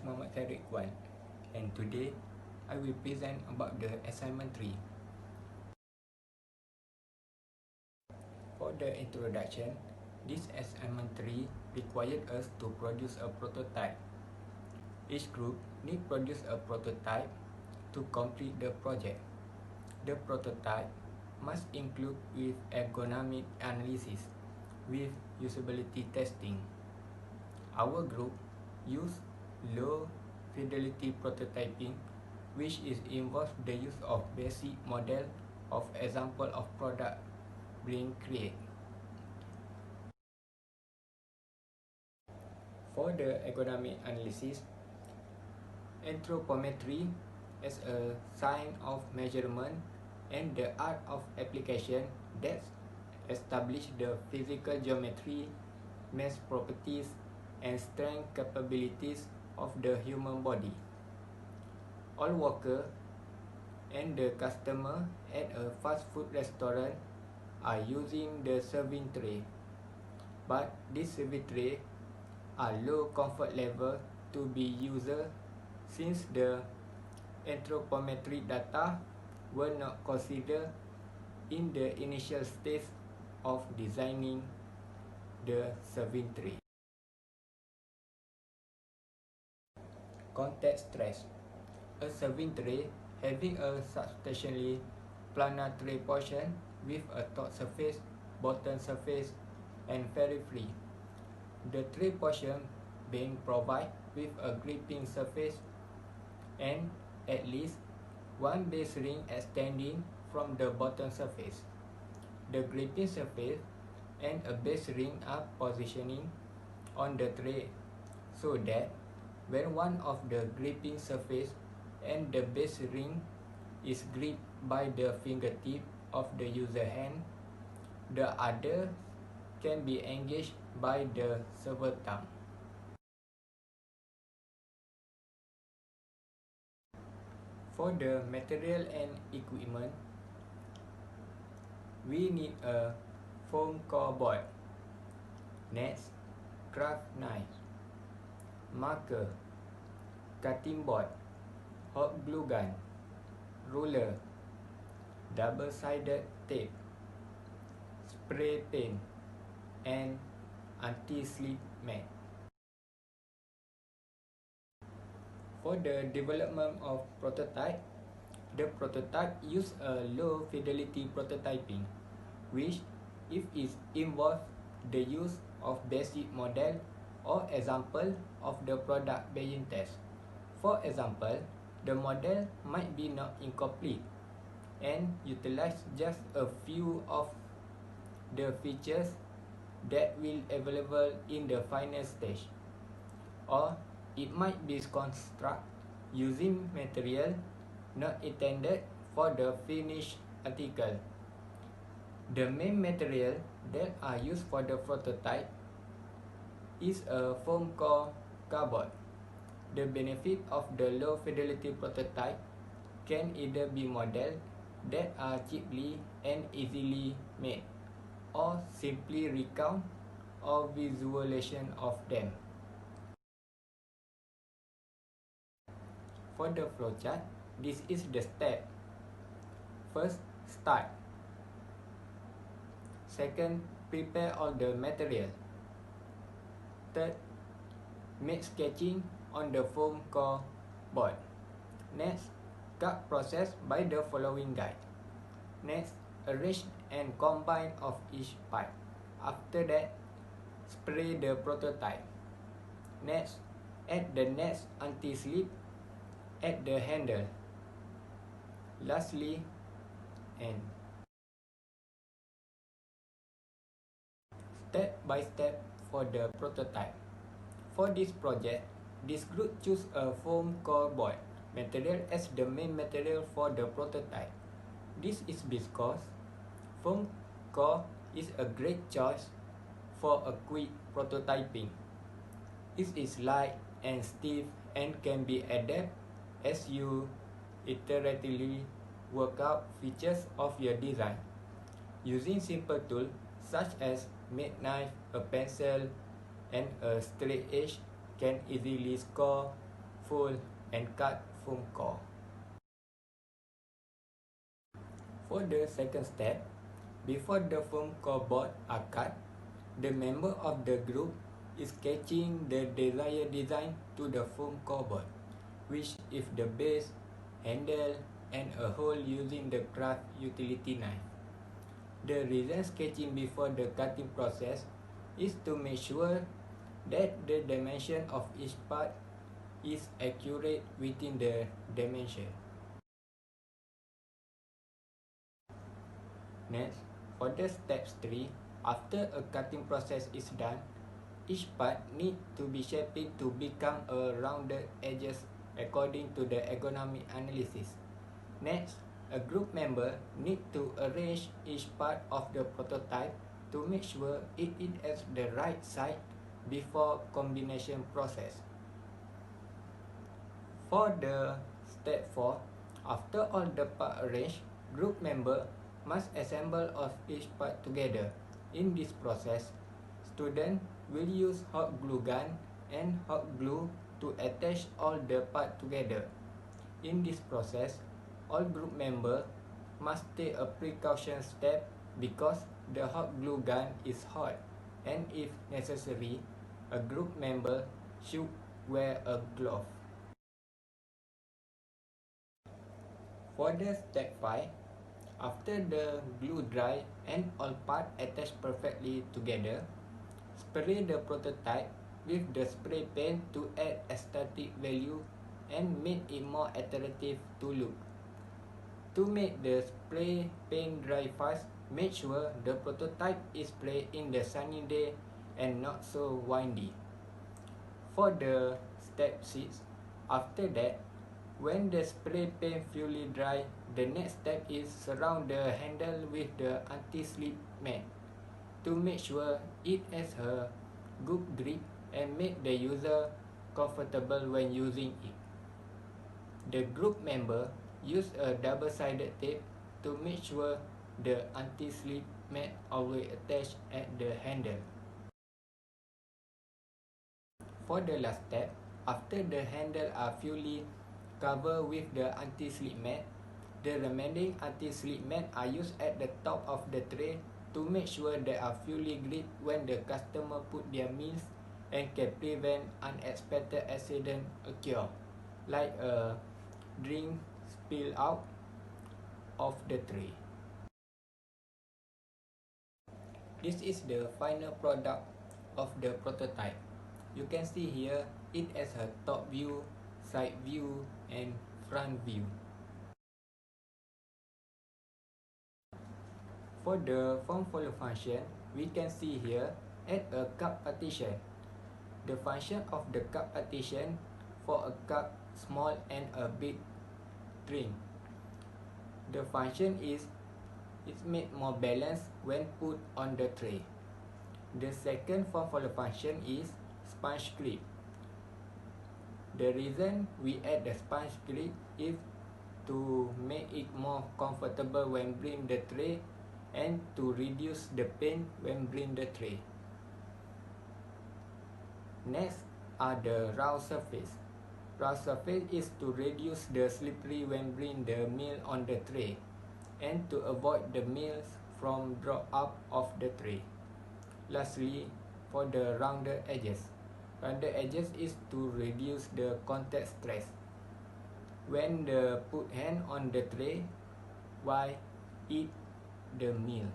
Muhammad Tariq Wan, and today I will present about the assignment 3. For the introduction, this assignment 3 required us to produce a prototype. Each group need produce a prototype to complete the project. The prototype must include with ergonomic analysis with usability testing. Our group used low fidelity prototyping, which involves the use of basic model of example of product being created. For the ergonomic analysis, anthropometry as a science of measurement and the art of application that establish the physical geometry, mass properties, and strength capabilities of the human body. All workers and the customer at a fast food restaurant are using the serving tray, but these serving tray are low comfort level to be used since the anthropometric data were not considered in the initial stage of designing the serving tray. Contact stress. A serving tray having a substantially planar tray portion with a top surface, bottom surface, and periphery. The tray portion being provided with a gripping surface and at least one base ring extending from the bottom surface. The gripping surface and a base ring are positioning on the tray so that when one of the gripping surface and the base ring is gripped by the fingertip of the user hand, the other can be engaged by the server thumb. For the material and equipment, we need a foam core board, nets, craft knife, marker, cutting board, hot glue gun, ruler, double-sided tape, spray paint, and anti-slip mat. For the development of prototype, the prototype use a low fidelity prototyping, which if it involves the use of basic model or example of the product being tested. For example, the model might be not incomplete and utilize just a few of the features that will available in the final stage, or it might be constructed using material not intended for the finished article. The main material that are used for the prototype is a foam core cardboard. The benefit of the low fidelity prototype can either be models that are cheaply and easily made, or simply recount or visualization of them. For the flowchart, this is the step. First, start. Second, prepare all the material. Third, make sketching on the foam core board. Next, cut process by the following guide. Next, arrange and combine of each part. After that, spray the prototype. Next, add the next anti-slip at the handle. Lastly, end. Step by step for the prototype. For this project, this group choose a foam core board material as the main material for the prototype. This is because foam core is a great choice for a quick prototyping. It is light and stiff and can be adapted as you iteratively work out features of your design. Using simple tools such as make knife, a pencil, and a straight edge can easily score fold, and cut foam core. For the second step, before the foam core board are cut, the member of the group is sketching the desired design to the foam core board, which is the base, handle, and a hole using the craft utility knife. The reason sketching before the cutting process is to make sure that the dimension of each part is accurate within the dimension. Next, for the step 3, after a cutting process is done, each part needs to be shaped to become a rounded edges according to the ergonomic analysis. Next, a group member needs to arrange each part of the prototype to make sure it is at the right side before combination process. For the step 4, after all the parts arranged, group member must assemble of each part together. In this process, student will use hot glue gun and hot glue to attach all the parts together. In this process, all group members must take a precaution step because the hot glue gun is hot, and if necessary, a group member should wear a glove. For the step 5, after the glue dry and all parts attached perfectly together, spray the prototype with the spray paint to add aesthetic value and make it more attractive to look. To make the spray paint dry fast, make sure the prototype is sprayed in the sunny day and not so windy. For the step 6, after that, when the spray paint fully dry, the next step is surround the handle with the anti-slip mat to make sure it has a good grip and make the user comfortable when using it. The group member use a double-sided tape to make sure the anti-slip mat always attached at the handle. For the last step, after the handle are fully covered with the anti-slip mat, the remaining anti-slip mat are used at the top of the tray to make sure they are fully gripped when the customer put their meals and can prevent unexpected accident occur, like a drink spill out of the tray. This is the final product of the prototype. You can see here it has a top view, side view, and front view. For the form follow function, we can see here add a cup partition. The function of the cup partition for a cup small and a big drink. The function is it's made more balanced when put on the tray. The second form follow function is sponge grip. The reason we add the sponge grip is to make it more comfortable when bring the tray and to reduce the pain when bring the tray. Next are the round surface. Round surface is to reduce the slippery when bring the meal on the tray and to avoid the meals from drop out of the tray. Lastly, for the rounded edges. Rounded edges is to reduce the contact stress when the put hand on the tray while eat the meal.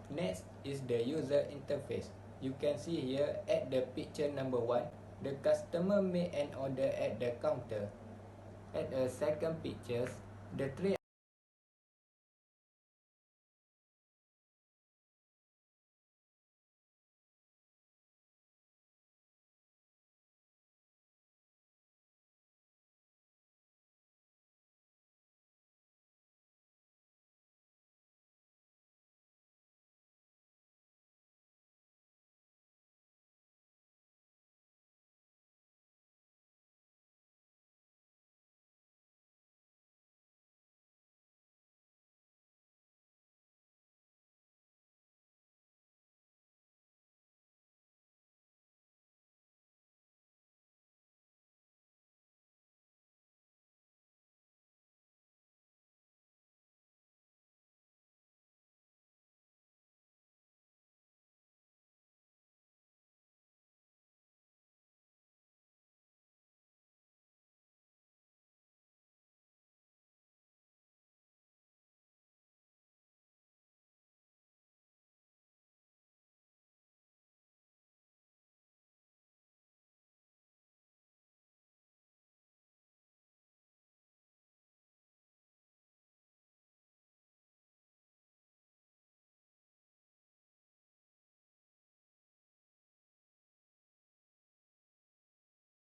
Next is the user interface. You can see here at the picture number 1, the customer made an order at the counter. At the second pictures, the tray